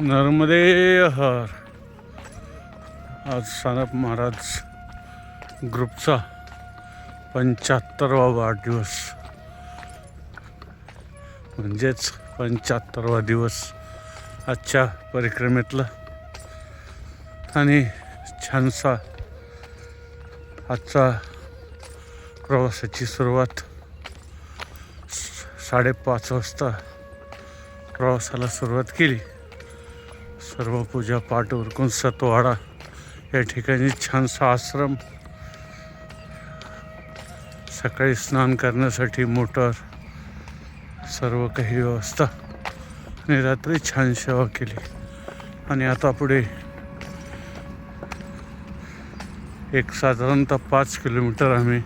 नर्मदे हर. आज सानप महाराज ग्रुपचा 75वा वाढदिवस, म्हणजेच 75वा दिवस आजच्या परिक्रमेतला. आणि छानसा आजचा प्रवासाची सुरुवात 5:30 वाजता प्रवासाला सुरुवात केली. सर्व पूजा पाठ उरकून सतवाडा या ठिकाणी छानसा आश्रम, सकाळी स्नान करण्यासाठी मोटर, सर्व काही व्यवस्था, आणि रात्री छान सेवा केली. आणि आता पुढे एक साधारणतः 5 किलोमीटर आम्ही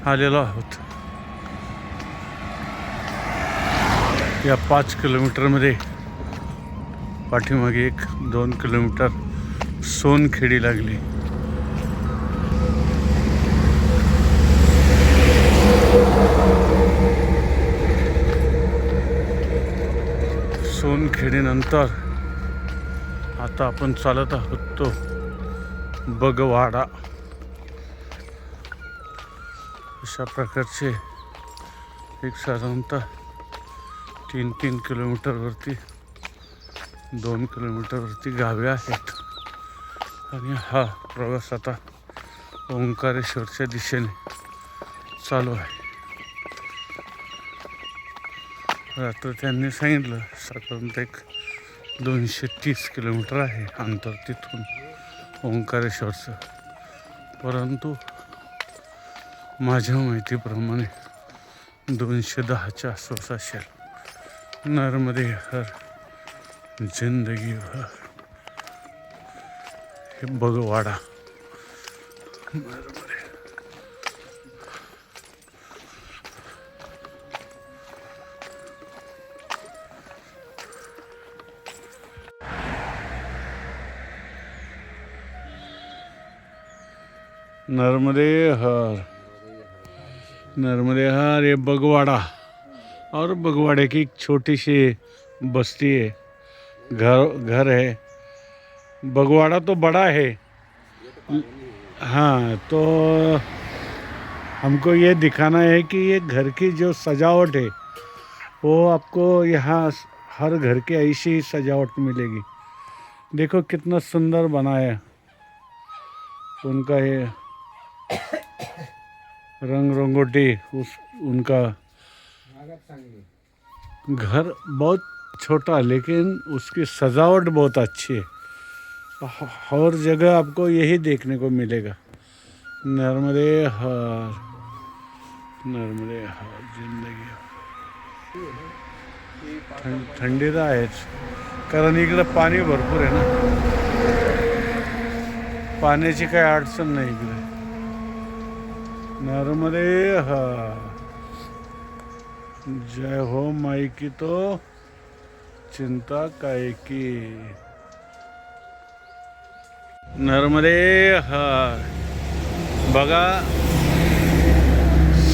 आलेलो आहोत. या 5 किलोमीटरमध्ये पाठीमागे 1-2 किलोमीटर सोनखेडी लागली. सोनखेडीनंतर आता आपण चालत आहोत तो बगवाडा. अशा प्रकारचे एक साधारणतः 3-3 किलोमीटरवरती 2 किलोमीटरवरती गावे आहेत. आणि हा प्रवास आता ओंकारेश्वरच्या दिशेने चालू आहे. रात्र त्यांनी सांगितलं साधारणतः 230 किलोमीटर आहे अंतर तिथून ओंकारेश्वरचं, परंतु माझ्या माहितीप्रमाणे 210च्या आसपास असेल. नर्मदे हर, जिंदगी भर. हे बगवाडा. नर्मदे हर, नर्मदे हर. ये बगवाड़ा, और बगवाड़े की एक छोटी सी बस्ती है, घर है. बगवाड़ा तो बड़ा है. हाँ, तो हमको ये दिखाना है कि ये घर की जो सजावट है वो आपको यहाँ हर घर के ऐसी ही सजावट मिलेगी. देखो कितना सुंदर बनाया उनका ये रंग रंगोटी. उनका घर बहुत छोटा, लेकिन उसकी सजावट बहुत अच्छी है. हर जगह आपको यही देखने को मिलेगा. नर्मदे हर, नर्मदे हर, जिंदगी. थंडी तर आहेच, कारण इकडं पाणी भरपूर आहे ना. पाण्याची काही अडचण नाही इकडे. नर्मदे हर. जय हो माई की तो चिंता काय की. नर्मदे हर. बघा,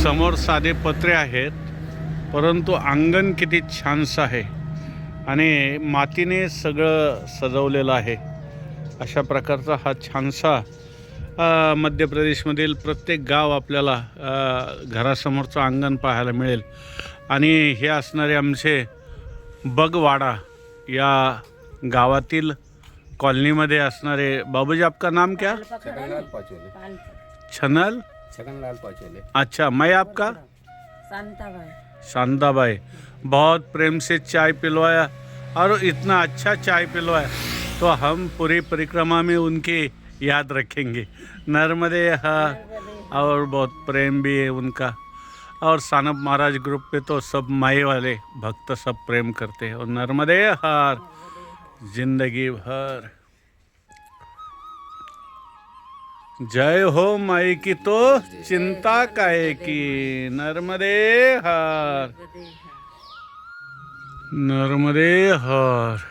समोर साधे पत्रे आहेत, परंतु अंगण किती छानसं आहे आणि मातीने सगळं सजवलेलं आहे. अशा प्रकारचा हा छानसा मध्य प्रदेशमधील प्रत्येक गाव आपल्याला घरासमोरचं अंगण पाहायला मिळेल. आणि हे असणारे आमचे बगवाड़ा या गावातील कॉलनीमध्ये असणारे. बाबूजी, आपका नाम क्या? छगनलाल पाचोले. छगनलाल पाचोले. अच्छा, मैं आपका शांताबाई. बहुत प्रेम से चाय पिलवाया और इतना अच्छा चाय पिलवाया, तो हम पूरी परिक्रमा में उनकी याद रखेंगे. नर्मदे हर. और बहुत प्रेम भी है उनका. और सानप महाराज ग्रुप पे तो सब माई वाले भक्त सब प्रेम करते हैं. और नर्मदे हर, जिंदगी भर. जय हो माई की तो चिंता काहे की. नर्मदे हर, नर्मदे हर.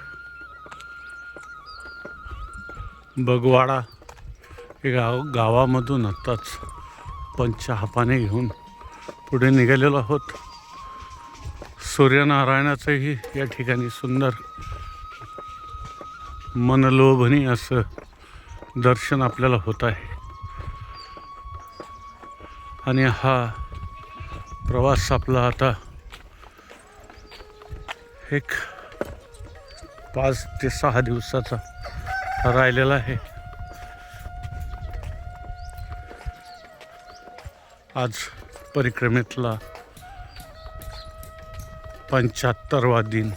बगवाडा हे गावामधून आत्ताच पण चहा पाणी घेऊन पुढे निघालेलो आहोत. सूर्यनारायणाचंही या ठिकाणी सुंदर मनलोभनी असं दर्शन आपल्याला होत आहे. आणि हा प्रवास आपला आता एक 5 ते 6 दिवसाचा राहिलेला आहे. आज परिक्रमेतला 75वा दिन.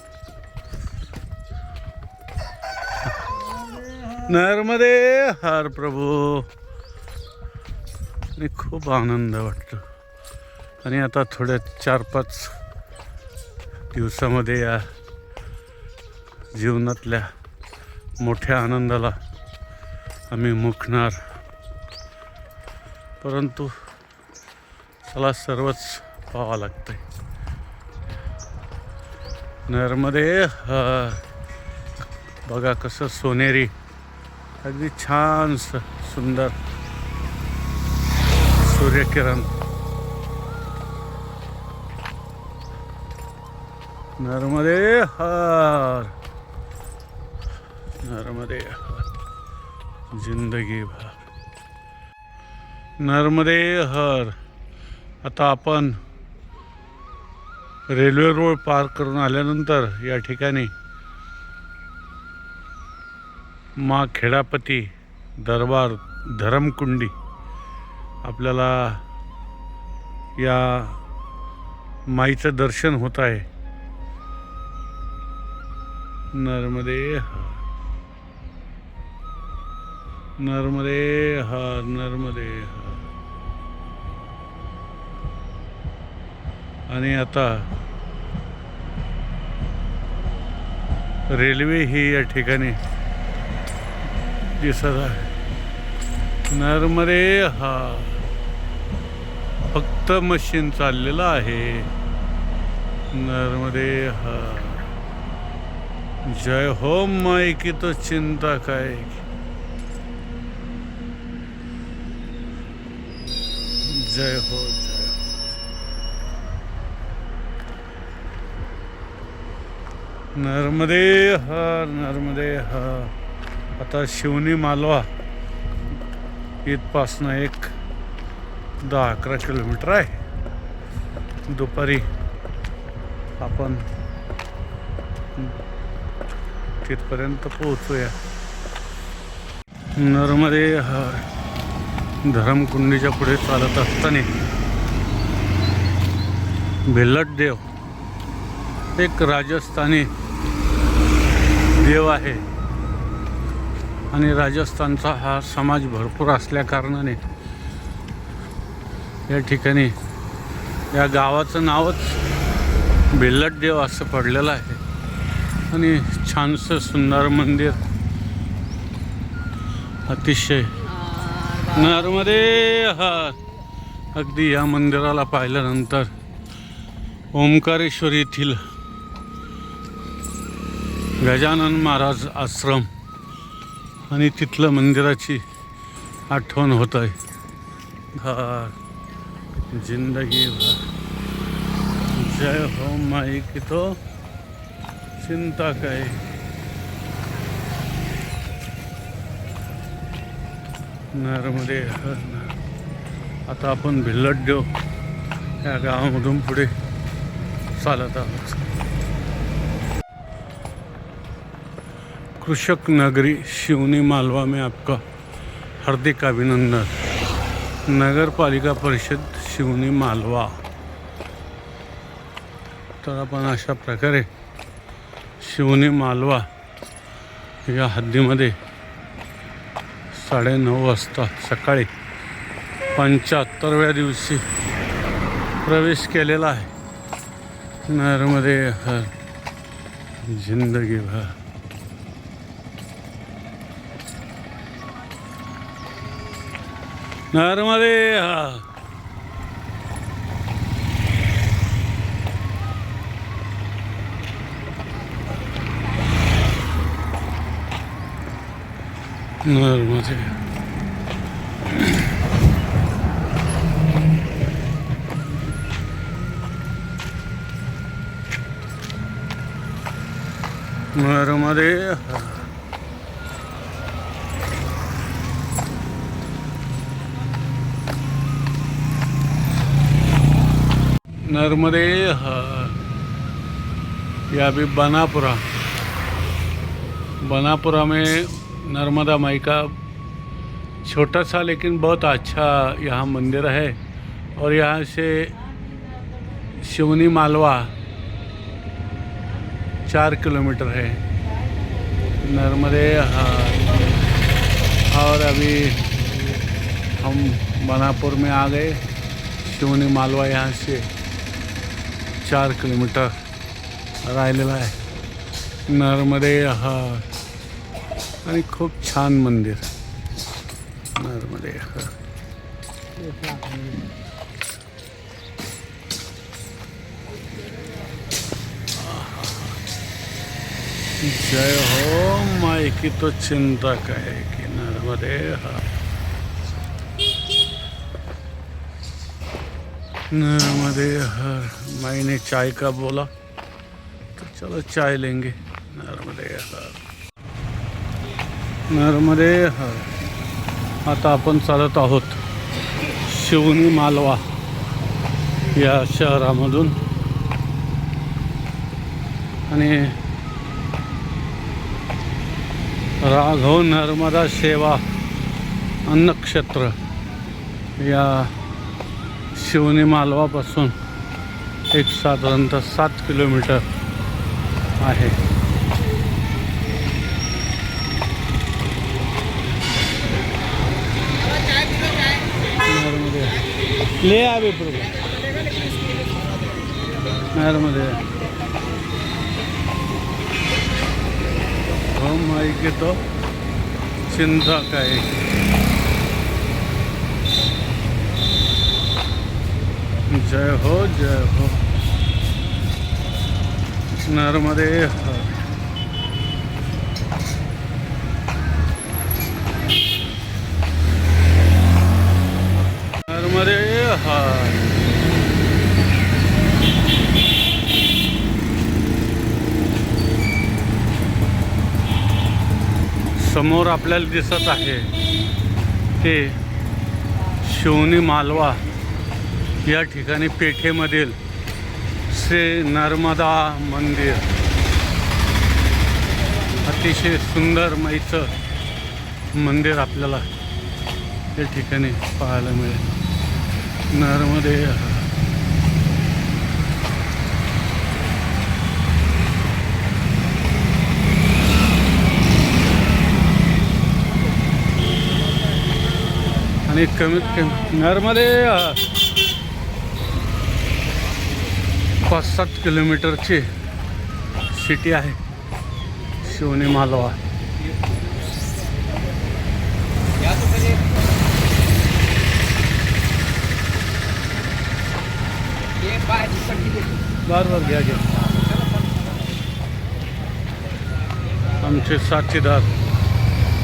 नर्मदे हर प्रभू. आणि खूप आनंद वाटतो. आणि आता थोड्या 4-5 दिवसामध्ये या जीवनातल्या मोठ्या आनंदाला आम्ही मुकणार. परंतु चला सर्वच पाहावं लागतंय. नर्मदे बघा कसं सोनेरी अगदी छान सुंदर सूर्यकिरण. नर्मदे हर, नर्मदे हर, जिंदगी भर. नर्मदे हर. आता आपण रेल्वे रोड पार करून आल्यानंतर या ठिकाणी माँ खेडापती दरबार धरमकुंडी आपल्याला या माईचं दर्शन होत आहे. नर्मदे हर, नर्मदे हर, नर्मदे हर. आणि आता रेल्वे ही या ठिकाणी दिसत आहे. नर्मदे हर. फक्त मशीन चाललेलं आहे. नर्मदे हर. जय हो माई की तो चिंता काय. जय हो, जय हो. नर्मदे हर, नर्मदे हर. आता शिवनी मालवा इथपासनं एक 10-11 किलोमीटर आहे. दुपारी आपण तिथपर्यंत पोहोचूया. नर्मदे हर. धरमकुंडीच्या पुढे चालत असताना भिल्लट देव एक राजस्थानी देव आहे. आणि राजस्थानचा हा समाज भरपूर असल्या कारणाने या ठिकाणी या गावाचं नावच भिल्लट देव असं पडलेलं आहे. आणि छानसं सुंदर मंदिर अतिशय. नर्मदे हर. अगदी या मंदिराला पाहिल्यानंतर ओंकारेश्वर येथील गजानन महाराज आश्रम आणि तिथलं मंदिराची आठवण होत आहे. हर, जिंदगी भर. जय हो माई की तो चिंता काय. नर्मदे हर. आता आपण भिल्लट देव या गावामधून पुढे चालत आहोत. कृषक नगरी शिवनी मालवा में आपका हार्दिक अभिनंदन. नगर पालिका परिषद शिवनी मालवा. तर आपण अशा प्रकारे शिवनी मालवा या हद्दीमध्ये 9:30 वाजता सकाळी 75व्या दिवशी प्रवेश केलेला आहे. नर्मदे हर, जिंदगी भर. नर्मदे हर. नर्मदे. नर्मदे हर. नर्मदे या भी बनापुरा में नर्मदा माई का छोटा सा लेकिन बहुत अच्छा यहाँ मंदिर है। और यहाँ से शिवनी मालवा 4 किलोमीटर है नर्मदे। और अभी हम बनापुर में आ गए। शिवनी मालवा यहाँ से 4 किलोमीटर राहिलेला आहे। नर्मदे आणि खूप छान मंदिर नर्मदे। जय हो माई की तो चिंता काय की नर्मदे। नर्मदे हर। माई ने चाय का बोला तो चलो चाय लेंगे। नर्मदे हर नर्मदे हर। आता आपण चालत आहोत शिवनी मालवा या शहरामधून आणि राघव नर्मदा सेवा अन्नक्षेत्र या शिवनी मालवापासून एक साधारणतः 7 किलोमीटर आहे। नर्मदे ले आवे प्रभु नर्मदे। हम माई के तो चिंता काय। जय हो नर्मदे हर। नर्मदे हर। समोर आपल्याला दिसत आहे ते शिवनी मालवा या ठिकाणी पेठेमधील श्री नर्मदा मंदिर। अतिशय सुंदर माईचं मंदिर आपल्याला या ठिकाणी पाहायला मिळेल। नर्मदे आणि कमीत कमी नर्मदे 5-7 किलोमीटरची सिटी आहे शिवनी मालवा। बार घ्या आमचे साथीदार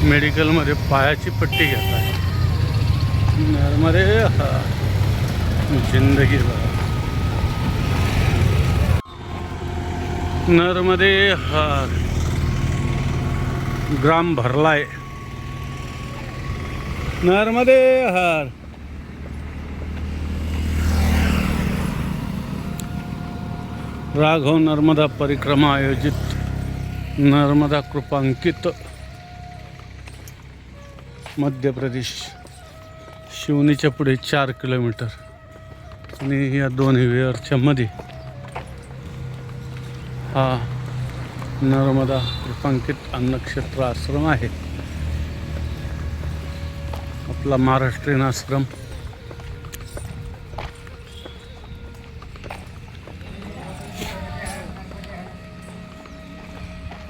मेडिकलमध्ये पायाची पट्टी घेत आहे। नर्मदे जिंदगी नर्मदे हर। ग्राम भरलाय नर्मदे हर। राघव नर्मदा परिक्रमा आयोजित नर्मदा कृपांकित मध्य प्रदेश। शिवनीच्या पुढे 4 किलोमीटर आणि या दोन्ही विहारच्या मध्ये हा नर्मदा कृपांकित अन्नक्षेत्र आश्रम आहे। आपला महाराष्ट्रीयन आश्रम।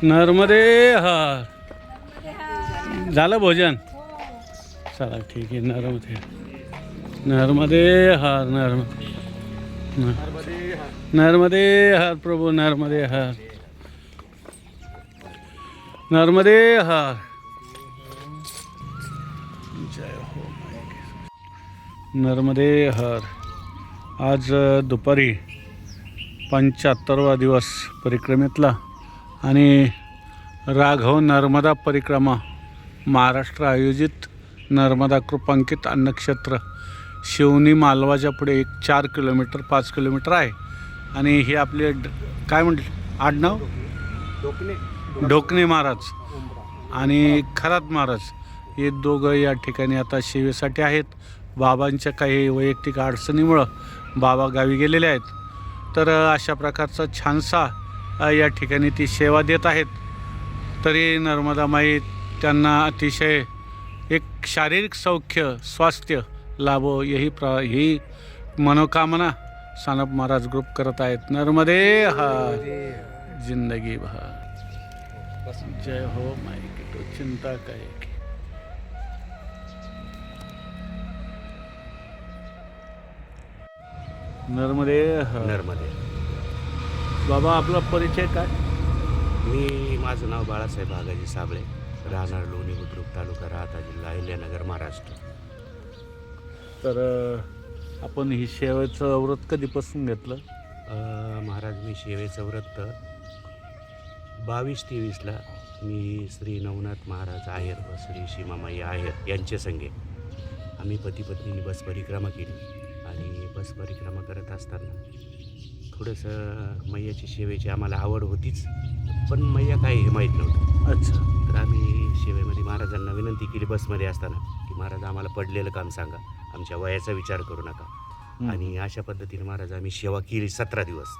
नर्मदे हर। झालं भोजन चला ठीक आहे। नर्मदे हर नर्मदे हर प्रभु नर्मदे हर नर्मदे हर। जय हो नर्मदे हर। आज दुपारी 75वा दिवस परिक्रमेतला आणि राघव नर्मदा परिक्रमा महाराष्ट्र आयोजित नर्मदा कृपांकित अन्नक्षेत्र शिवनी मालवाच्या पुढे एक 4 किलोमीटर 5 किलोमीटर आहे. आणि हे आपले काय म्हटले आडनाव ढोकणे महाराज आणि खरात महाराज हे दोघं या ठिकाणी आता सेवेसाठी आहेत. बाबांच्या काही वैयक्तिक अडचणीमुळं बाबा गावी गेलेले आहेत. तर अशा प्रकारचा छानसा या ठिकाणी ती सेवा देत आहेत. तरी नर्मदामाई त्यांना अतिशय एक शारीरिक सौख्य स्वास्थ्य लाभो ही मनोकामना सानप महाराज ग्रुप करत आहेत. नर्मदे हर जिंदगी भर जय हो माई की तो चिंता काय की. नर्मदे हर. नर्मदे. बाबा आपला परिचय काय? माझं नाव बाळासाहेब भागाजी साबळे, राहणार लोणी बुद्रुक, तालुका राहता, जिल्हा अहिल्यानगर, महाराष्ट्र. तर आपण ही सेवेचं व्रत कधीपासून घेतलं? महाराज मी सेवेचं व्रत 22-23ला मी श्री नवनाथ महाराज आहेर व श्री सीमामाई आहेर यांचे संगे आम्ही पती पत्नीने बस परिक्रमा केली. आणि बस परिक्रमा करत असताना थोडंसं मैयाची सेवेची आम्हाला आवड होतीच, पण मैया काय हे माहीत नव्हतं. अच्छा. तर आम्ही सेवेमध्ये महाराजांना विनंती केली बसमध्ये असताना की महाराज आम्हाला पडलेलं काम सांगा, आमच्या वयाचा विचार करू नका. आणि अशा पद्धतीने महाराज आम्ही सेवा केली 17 दिवस.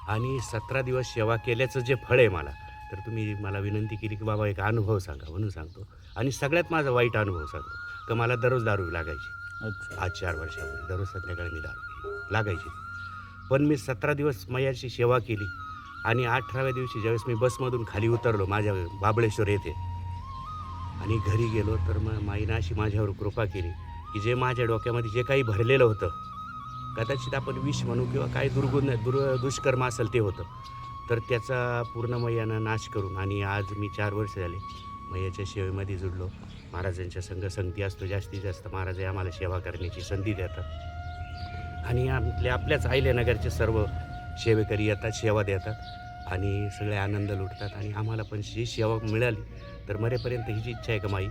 आणि 17 दिवस सेवा केल्याचं जे फळ आहे मला, तर तुम्ही मला विनंती केली की बाबा एक अनुभव सांगा, म्हणून सांगतो. आणि सगळ्यात माझा वाईट अनुभव सांगतो की मला दररोज दारू लागायची. अच्छा. आज 4 वर्षापूर्वी दररोज संध्याकाळी मी दारू लागायची. पण मी 17 दिवस मैयाची सेवा केली. आणि 18व्या दिवशी ज्यावेळेस मी बसमधून खाली उतरलो माझ्या बाबळेश्वर येथे आणि घरी गेलो, तर मग माईनं अशी माझ्यावर कृपा केली की जे माझ्या डोक्यामध्ये जे काही भरलेलं होतं, कदाचित आपण विष म्हणू किंवा काही दुष्कर्म असेल ते होतं, तर त्याचा पूर्ण मैयानं नाश करून. आणि आज मी 4 वर्ष झाले मैयाच्या सेवेमध्ये जुडलो. महाराजांच्या संगती असतो जास्तीत जास्त. महाराज आम्हाला सेवा करण्याची संधी देतात. आणि आपल्याच अहिल्यानगरचे सर्व सेवेकरी येतात, सेवा देतात आणि सगळे आनंद लुटतात. आणि आम्हाला पण जी सेवा मिळाली तर मरेपर्यंत हिची इच्छा आहे का माई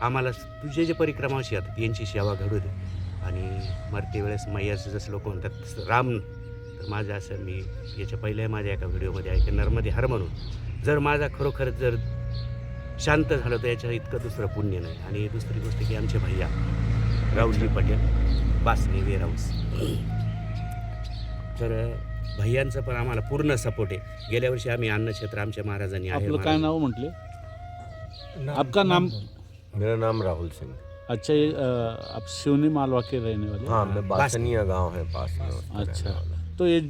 आम्हाला तुझे जे परिक्रमाशी येतात यांची सेवा घडू दे. आणि मरते वेळेस मैयाचं जसं लोक म्हणतात राम, तर माझं असं मी याच्या पहिल्या माझ्या एका व्हिडिओमध्ये आहे की नर्मदे हर म्हणून जर माझा खरोखर जर शांत झालं तर याच्या इतकं दुसरं पुण्य नाही. आणि दुसरी गोष्ट की आमचे भैया राहुलजी पटेल बासने वेअरहाऊस, तर भैयांचं पण आम्हाला पूर्ण सपोर्ट आहे. गेल्या वर्षी आम्ही अन्नक्षेत्र आमच्या महाराजांनी आहे. आपलं काय नाव म्हटले? आपका नाम? मेरा नाम राहुल सिंह. अच्छा. ये आप सिवनी मालवा के रहने वाले? हाँ, मैं बासनिया गांव है पास में. अच्छा. तो ये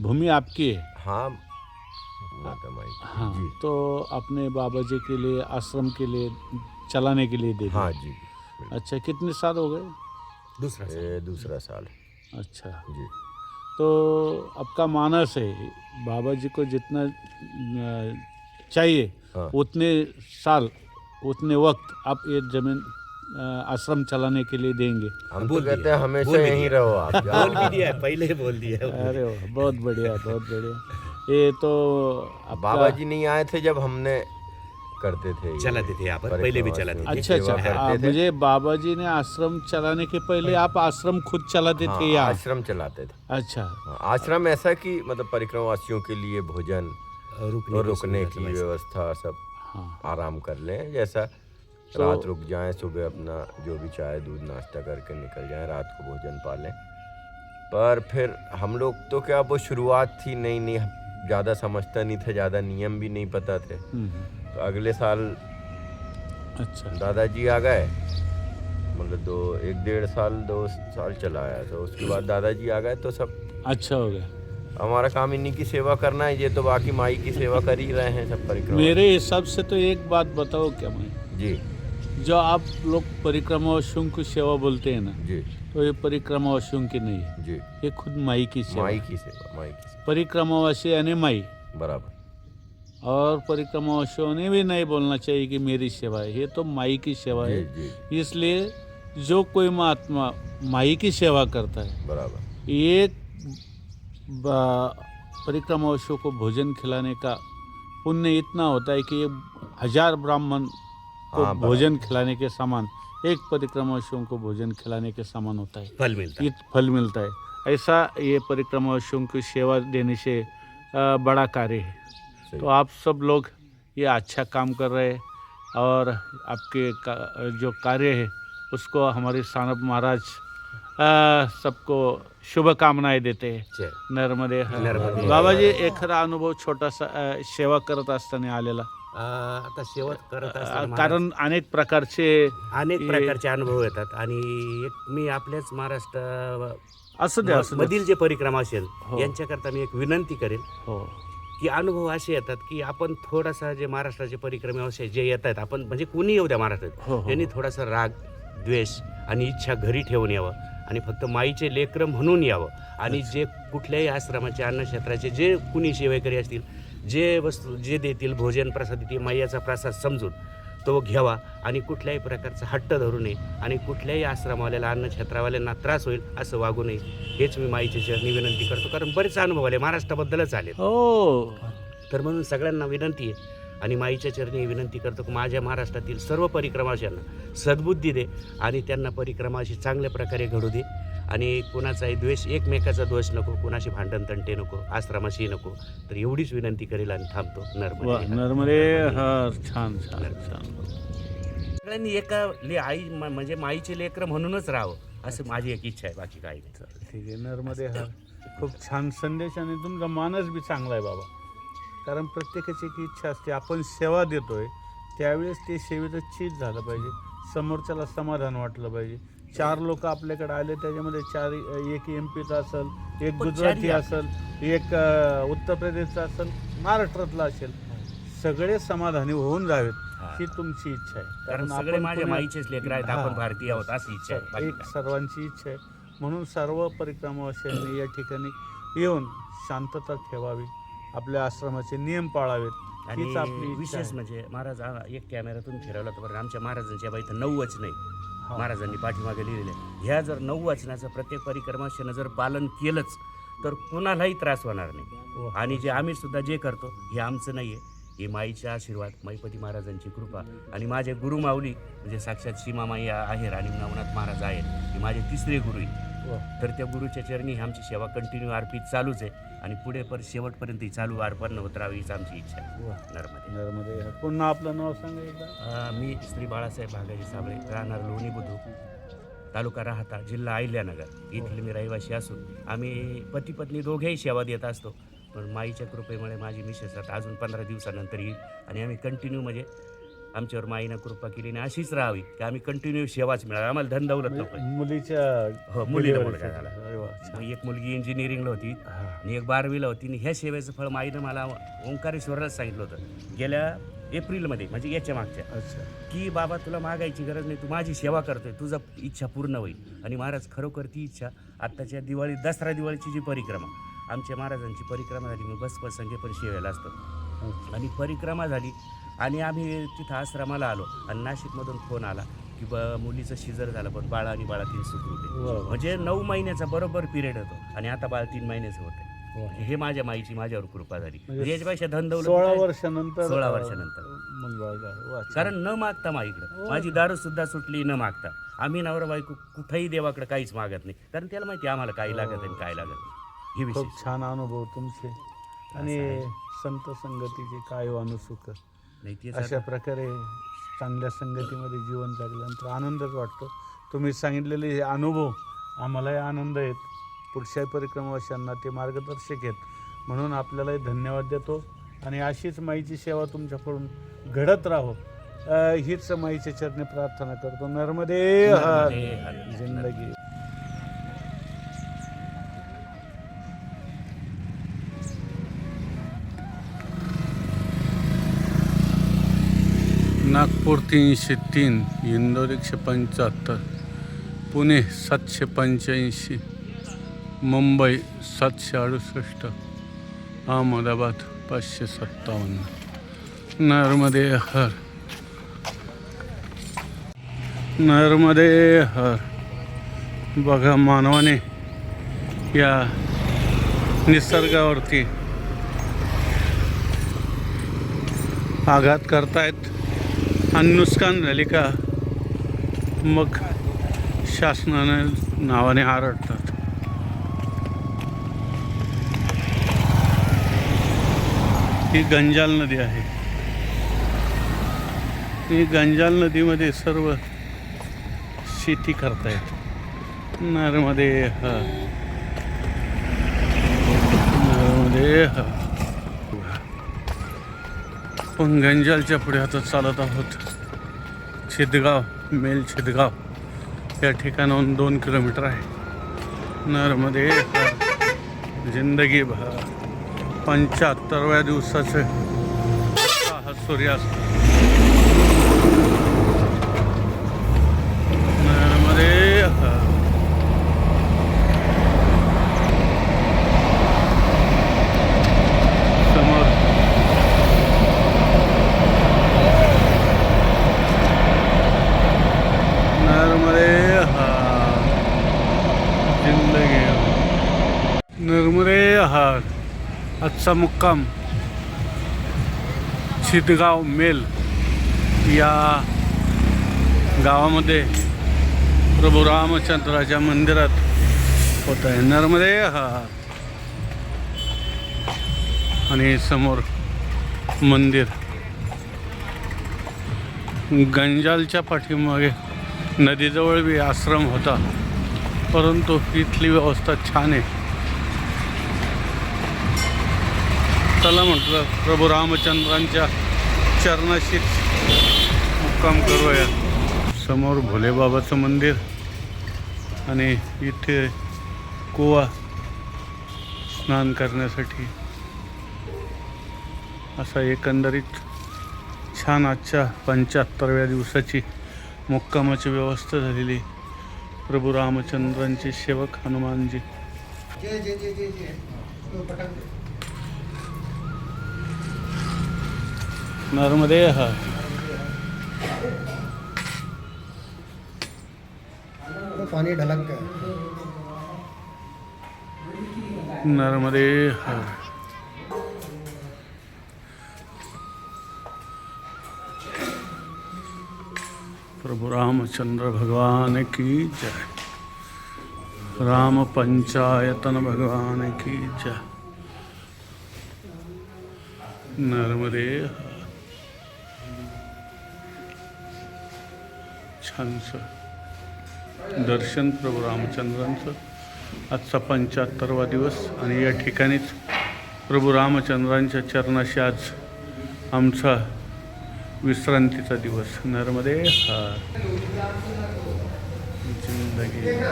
भूमि आपकी है? हाँ माता माई. हाँ. जी. तो अपने बाबा जी के लिए आश्रम के लिए चलाने के लिए दे दिया? हाँ जी. अच्छा. कितने साल हो गए? ये दूसरा साल. अच्छा. जी. तो आपका मानस है बाबा जी को जितना चाहिए हाँ. उतने साल उतने वक्त आप ये जमीन आश्रम चलाने के लिए देंगे? हम बोल तो कहते दिया. हैं हमेशा बोल भी यहीं दिया. रहो आप. बोल भी दिया है, पहले ही बोल दिया है. अरे वाह, बहुत बढ़िया बहुत बढ़िया. ये तो बाबा जी नहीं आए थे जब हमने करते थे ये. चलाते थे यहाँ पर, पहले भी चलाते थे. अच्छा सेवा अच्छा. करते थे. मुझे बाबा जी ने आश्रम चलाने के पहले आप आश्रम खुद चलाते हाँ, थे या? आश्रम चलाते थे. अच्छा. हाँ, आश्रम ऐसा कि मतलब परिक्रमावासियों के लिए भोजन और रुकने की व्यवस्था सब हाँ. आराम कर लें, जैसा रात रुक जाएं, सुबह अपना जो भी चाय दूध नाश्ता करके निकल जाएं, रात को भोजन पालें. पर फिर हम लोग तो क्या वो शुरुआत थी नई नई, ज़्यादा समझता नहीं था, ज़्यादा नियम भी नहीं पता थे. तो अगले साल अच्छा. दादाजी आ गए, मतलब 2 साल चला आया. तो उसके बाद दादाजी आ गए तो सब अच्छा हो गया. हमारा काम इन्हीं की सेवा करना है. ये तो बाकी माई की सेवा कर ही रहे हैं सब परिक्रमा. मेरे हिसाब से तो एक बात बताओ क्या मैं, जी जो आप लोग परिक्रमावासियों की सेवा बोलते हैं ना, जी तो ये परिक्रमावासियों की नहीं है, जी. ये खुद माई की सेवा. माई की सेवा. परिक्रमावासी यानी माई. बराबर. और परिक्रमावासियों ने भी नहीं बोलना चाहिए कि मेरी सेवा है, ये तो माई की सेवा जी है. जी इसलिए जो कोई महात्मा माई की सेवा करता है, बराबर. एक परिक्रमावासियों को भोजन खिलाने का पुण्य इतना होता है कि 1000 ब्राह्मण को हाँ, भोजन खिलाने के समान एक परिक्रमावासियों को भोजन खिलाने के समान होता है, फल मिलता है। ये फल मिलता है। ऐसा ये परिक्रमावासियों की सेवा देने से बड़ा कार्य है। सही। तो आप सब लोग ये अच्छा काम कर रहे हैं और आपके जो कार्य है उसको हमारे सानप महाराज सबको शुभकामनाएं देते हैं। जय. नर्मदे हर. नर्मदे. बाबाजी एखादा अनुभव छोटासा सेवा करत असताना आलेला आता शेवट करत असताना महाराज कारण अनेक प्रकारचे अनेक प्रकारचे अनुभव येतात आणि एक मी आपल्याच महाराष्ट्र असू द्या असू द्या. मधील जे परिक्रमा असेल हो. यांच्याकरता मी एक विनंती करेन हो की अनुभव असे येतात की आपण थोडासा जे महाराष्ट्राचे परिक्रमे असे जे येत आहेत आपण म्हणजे कोणी येऊ द्या महाराष्ट्रात हो, हो. त्यांनी थोडासा राग द्वेष आणि इच्छा घरी ठेवून यावं आणि फक्त माईचे लेकरं म्हणून यावं आणि जे कुठल्याही आश्रमाचे अन्नक्षेत्राचे जे कुणी सेवेकरी असतील जे वस्तू जे देतील भोजन प्रसाद देतील मैयाचा प्रसाद समजून तो घ्यावा आणि कुठल्याही प्रकारचा हट्ट धरू नये आणि कुठल्याही आश्रमवाल्याला अन्नक्षेत्रावाल्यांना त्रास होईल असं वागू नये हेच मी माईच्या चरणी विनंती करतो कारण बरेच अनुभव आले महाराष्ट्राबद्दलच आले हो तर म्हणून सगळ्यांना विनंती आहे आणि माईच्या चरणी विनंती करतो की माझ्या महाराष्ट्रातील सर्व परिक्रमाशांना सद्बुद्धी दे आणि त्यांना परिक्रमाशी चांगल्या प्रकारे घडू दे आणि कोणाचाही द्वेष एकमेकाचा दोष नको कोणाशी भांडण तंटे नको आश्रमाशी नको तर एवढीच विनंती करेल आणि थांबतो वा, नर्मदे नर्मदे हर. छान छान छान. सगळ्यांनी एका आई म्हणजे माईचे लेकरं म्हणूनच राहावं असं माझी एक इच्छा आहे बाकी काही नाही ठीक आहे. नर्मदे हर. खूप छान संदेश आणि तुमचा मानस बी चांगला आहे बाबा. कारण प्रत्येकाची एक इच्छा असते आपण सेवा देतोय त्यावेळेस ते सेवेचं चीज झालं पाहिजे समोरच्याला समाधान वाटलं पाहिजे. 4 लोक आपल्याकडे आले त्याच्यामध्ये 4 एक MP चा असेल एक गुजराती असेल एक उत्तर प्रदेशचा असेल महाराष्ट्रातला असेल सगळे समाधानी होऊन जावेत ही तुमची इच्छा आहे. कारण सगळे माझ्या माईचेच लेकर आहेत आपण भारतीय आहोत अशी इच्छा आहे बाकी एक काय. सर्वांची इच्छा आहे म्हणून सर्व परिक्रमावासियांनी या ठिकाणी येऊन शांतता ठेवावी आपल्या आश्रमाचे नियम पाळावेत हीच आपली आणि इच्छा विशेष आहे. म्हणजे महाराज एक कॅमेऱ्यातून फिरवला तर बरं आमच्या महाराजांच्या बाई इथं 9 वचन आहे महाराजांनी पाठीमागे लिहिलेले ह्या जर 9 वचनाचं प्रत्येक परिक्रमाशानं जर पालन केलंच तर कुणालाही त्रास होणार नाही आणि जे आम्ही सुद्धा जे करतो हे आमचं नाही आहे हे माईचा आशीर्वाद माईपती महाराजांची कृपा आणि माझे गुरु माऊली म्हणजे साक्षात सीमामाई आहेर आणि नवनाथ महाराज आहेत हे माझे 3रे गुरु आहे तर त्या गुरुच्या चरणी ही आमची सेवा कंटिन्यू अर्पित चालूच आहे आणि पुढे शेवटपर्यंत ही चालू अर्पण होत राहावी हीच आमची इच्छा आहे नर्मदे नर्मदे हर. पुन्हा आपलं नाव सांगा एकदा. मी श्री बाळासाहेब भागाजी साबळे राहणार लोणी बुद्रुक तालुका राहता जिल्हा अहिल्यानगर येथील मी रहिवासी असून आम्ही पती पत्नी दोघेही सेवा देत असतो पण माईच्या कृपेमुळे माझी मिसेस आता अजून 15 दिवसानंतर येईल आणि आम्ही कंटिन्यू म्हणजे आमच्यावर माईनं कृपा केली आणि अशीच राहावी की आम्ही कंटिन्यू सेवाच मिळावी आम्हाला धन दौलत नको मुलीच्या हो मुलीला डिलिव्हरीसाठी. मुलगा झाला अरे वा, छान. मग एक मुलगी इंजिनिअरिंगला होती हा. आणि एक 12वीला होती आणि ह्या सेवेचं फळ माईनं मला ओंकारेश्वरलाच सांगितलं होतं गेल्या एप्रिलमध्ये म्हणजे याच्या मागच्या अच्छा की बाबा तुला मागायची गरज नाही तू माझी सेवा करतोय तुझं इच्छा पूर्ण होईल आणि महाराज खरोखर ती इच्छा आत्ताच्या दसरा दिवाळीची जी परिक्रमा आमच्या महाराजांची परिक्रमा झाली मी बस प्रसंगी पण सेवेला असतो आणि परिक्रमा झाली आणि आम्ही तिथं आश्रमाला आलो आणि नाशिकमधून फोन आला की मुलीचं शिजर झालं पण बाळा आणि बाळा 3 सुखरूप म्हणजे 9 महिन्याचा बरोबर पिरियड होतो आणि आता बाळ 3 महिन्याचं होतं हे माझ्या माईची माझ्यावर कृपा झाली म्हणजे याच्यापेक्षा धन दौलत 16 वर्षानंतर 16 वर्षानंतर मुलगा झाला. वा, छान. कारण न मागता माईकडं माझी दारू सुद्धा सुटली न मागता आम्ही नवरा बायको कुठेही देवाकडे काहीच मागत नाही कारण त्याला माहिती आम्हाला काय लागत आणि काय लागत नाही. हे विषय खूप छान अनुभव तुमचे आणि संत संगतीचे काय अनुसुख नाही तेच अशा प्रकारे चांगल्या संगतीमध्ये जीवन जगल्यानंतर आनंदच वाटतो. तुम्ही सांगितलेले हे अनुभव आम्हालाही आनंद आहेत पुढच्या परिक्रमावाशांना ते मार्गदर्शक आहेत म्हणून आपल्यालाही धन्यवाद देतो आणि अशीच माईची सेवा तुमच्याकडून घडत राहो हीच माईच्या चरणी प्रार्थना करतो. नर्मदे हर. जिंदगी नागपूर 303 इंदोर 175 पुणे 785 मुंबई 768 अहमदाबाद 557 नर्मदे हर नर्मदे हर. बघा मानवाने या निसर्गावरती आघात करतायत आणि नुकसान झाली का मग शासनाने नावाने आरडतात. ही गंजाल नदी आहे. ही गंजाल नदीमध्ये सर्व शेती करतायत. नर्मदे हर, नर्मदे हर. पण गंजालच्या पुढे आता चालत आहोत. छिदगाव, मेल छिदगाव या ठिकाणाहून 2 किलोमीटर आहे. नर्मदे हर, जिंदगी भर. 75व्या दिवसाचं हा सूर्यास्त. नर्मदे हर. समोर नर्मदे हर, जिंदगी भर. नर्मदे हर. आजचा मुक्काम छिदगाव मेल या गावामध्ये प्रभू रामचंद्राच्या मंदिरात होत आहे. नर्मदे हर. आणि समोर मंदिर. गंजालच्या पाठीमागे नदीजवळ बी आश्रम होता, परंतु इथली व्यवस्था छान आहे. चला म्हटलं प्रभू रामचंद्रांच्या चरणाशीच मुक्काम करूया. समोर भोलेबाबाचं मंदिर आणि इथे कुवा स्नान करण्यासाठी. असा एकंदरीत छान आजच्या 75व्या दिवसाची मुक्कामाची व्यवस्था झालेली. प्रभू रामचंद्रांचे सेवक हनुमानजी. नर्मदे हर. पानी ढलक गया. नर्मदे हर. प्रभु रामचंद्र भगवान की जय. राम पंचायतन भगवान की जय. नर्मदे हर. छानसं दर्शन प्रभू रामचंद्रांचं. आजचा 75वा दिवस आणि या ठिकाणीच प्रभू रामचंद्रांच्या चरणाशी आज आमचा विश्रांतीचा दिवस. नर्मदे हर. जिंदगी जय.